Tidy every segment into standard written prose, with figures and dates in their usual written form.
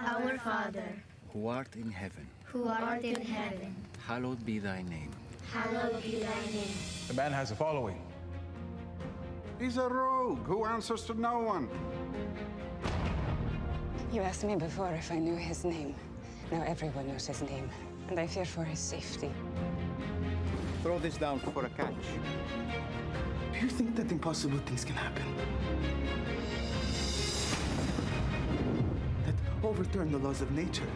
Our Father, who art in heaven, who art in heaven, hallowed be thy name. hallowed be thy name. The man has a following. He's a rogue who answers to no one. You asked me before if I knew his name. Now everyone knows his name, and I fear for his safety. Throw this down for a catch. Do you think that impossible things can happen? That overturn the laws of nature?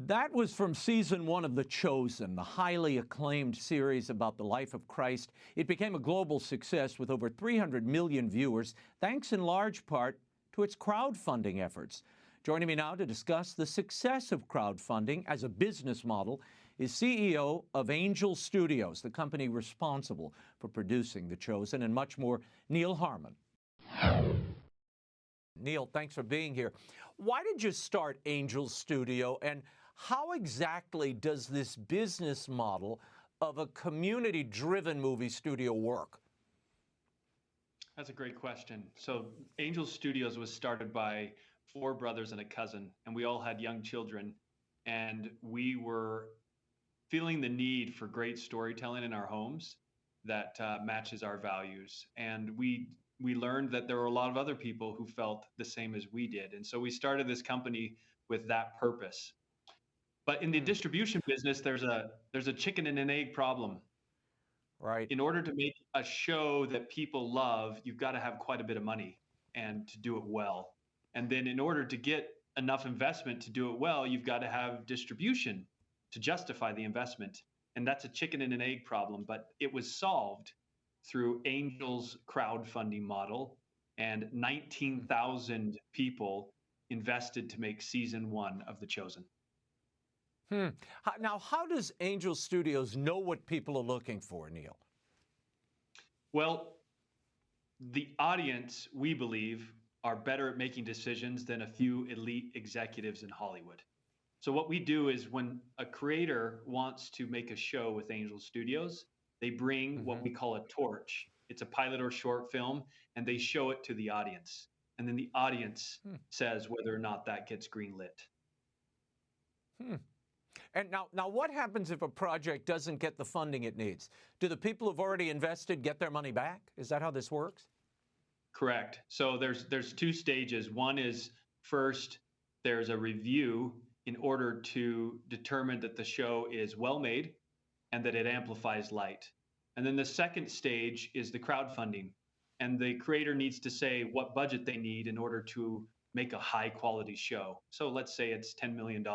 That was from season 1 of The Chosen, the highly acclaimed series about the life of Christ. It became a global success with over 300 million viewers, thanks in large part to its crowdfunding efforts. Joining me now to discuss the success of crowdfunding as a business model is CEO of Angel Studios, the company responsible for producing The Chosen, and much more, Neal Harmon. Neal, thanks for being here. Why did you start Angel Studio, and how exactly does this business model of a community-driven movie studio work? That's a great question. So Angel Studios was started by 4 brothers and a cousin, and we all had young children, and we were feeling the need for great storytelling in our homes that matches our values. And we learned that there were a lot of other people who felt the same as we did. And so we started this company with that purpose. But in the distribution business, there's a chicken and an egg problem. Right. In order to make a show that people love, you've got to have quite a bit of money and to do it well. And then in order to get enough investment to do it well, you've got to have distribution to justify the investment. And that's a chicken and an egg problem, but it was solved through Angel's crowdfunding model, and 19,000 people invested to make season 1 of The Chosen. Now, how does Angel Studios know what people are looking for, Neal? Well, the audience, we believe, are better at making decisions than a few elite executives in Hollywood. So what we do is when a creator wants to make a show with Angel Studios, they bring what we call a torch. It's a pilot or short film, and they show it to the audience. And then the audience says whether or not that gets greenlit. And now what happens if a project doesn't get the funding it needs? Do the people who've already invested get their money back? Is that how this works? Correct. So there's 2 stages. One is, first, there's a review in order to determine that the show is well made and that it amplifies light. And then the second stage is the crowdfunding. And the creator needs to say what budget they need in order to make a high quality show. So let's say it's $10 million.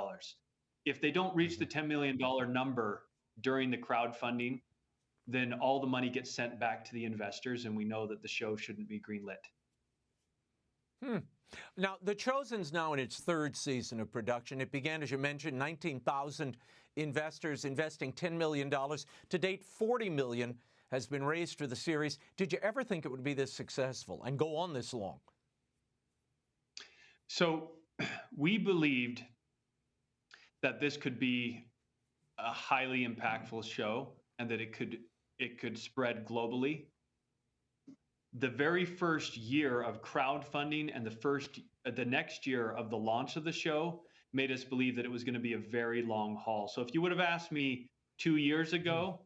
If they don't reach the $10 million number during the crowdfunding, then all the money gets sent back to the investors, and we know that the show shouldn't be greenlit. Now, The Chosen's now in its 3rd season of production. It began, as you mentioned, 19,000 investors investing $10 million. To date, $40 million has been raised for the series. Did you ever think it would be this successful and go on this long? So we believed that this could be a highly impactful show and that it could spread globally. The very first year of crowdfunding and the next year of the launch of the show made us believe that it was going to be a very long haul. So if you would have asked me 2 years ago,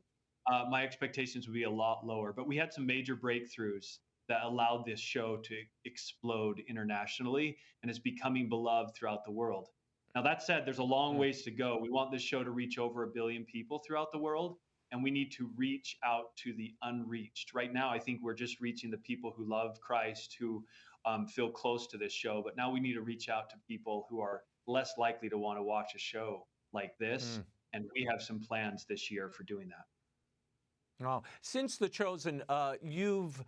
my expectations would be a lot lower. But we had some major breakthroughs that allowed this show to explode internationally, and it's becoming beloved throughout the world. Now, that said, there's a long ways to go. We want this show to reach over 1 billion people throughout the world, and we need to reach out to the unreached. Right now, I think we're just reaching the people who love Christ, who feel close to this show. But now we need to reach out to people who are less likely to want to watch a show like this. And we have some plans this year for doing that. Wow. Since The Chosen, you've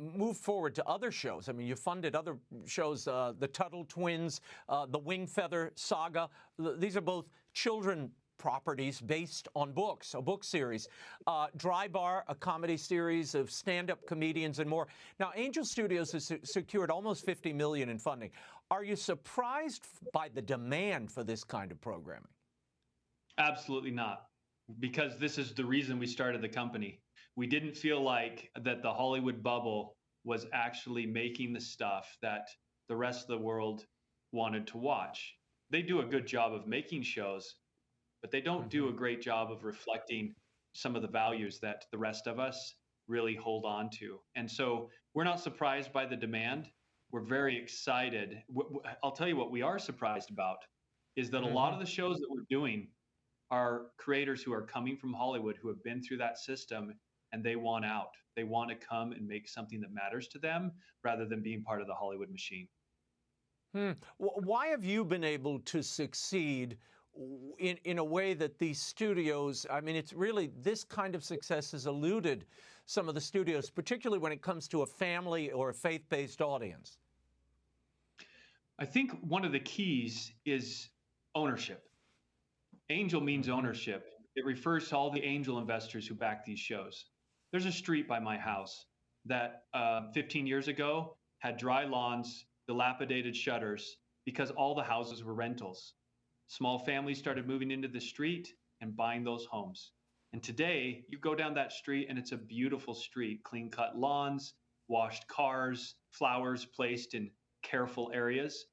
moved forward to other shows. I mean, you funded other shows, the Tuttle Twins, the Wingfeather Saga. These are both children properties based on books, a book series. Dry Bar, a comedy series of stand-up comedians and more. Now, Angel Studios has secured almost $50 million in funding. Are you surprised by the demand for this kind of programming? Absolutely not. Because this is the reason we started the company. We didn't feel like that the Hollywood bubble was actually making the stuff that the rest of the world wanted to watch. They do a good job of making shows, but they don't do a great job of reflecting some of the values that the rest of us really hold on to. And so we're not surprised by the demand. We're very excited. I'll tell you what we are surprised about is that a lot of the shows that we're doing are creators who are coming from Hollywood who have been through that system and they want out. They want to come and make something that matters to them rather than being part of the Hollywood machine. Why have you been able to succeed in a way that these studios, I mean, it's really, this kind of success has eluded some of the studios, particularly when it comes to a family or a faith-based audience? I think one of the keys is ownership. Angel means ownership. It refers to all the angel investors who back these shows. There's a street by my house that 15 years ago had dry lawns, dilapidated shutters, because all the houses were rentals. Small families started moving into the street and buying those homes. And today, you go down that street and it's a beautiful street, clean-cut lawns, washed cars, flowers placed in careful areas.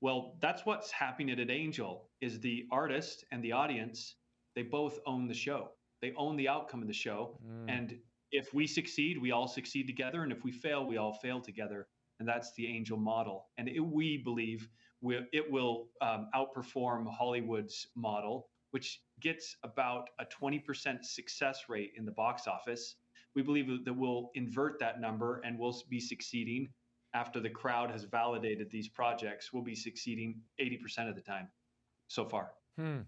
Well, that's what's happening at Angel, is the artist and the audience, they both own the show. They own the outcome of the show. And if we succeed, we all succeed together. And if we fail, we all fail together. And that's the Angel model. And we believe it will outperform Hollywood's model, which gets about a 20% success rate in the box office. We believe that we'll invert that number and we'll be succeeding after the crowd has validated these projects. We'll be succeeding 80% of the time so far. Neal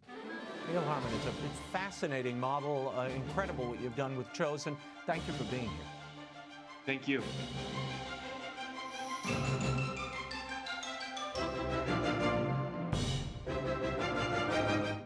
Harmon, it's a fascinating model, incredible what you've done with Chosen. Thank you for being here. Thank you.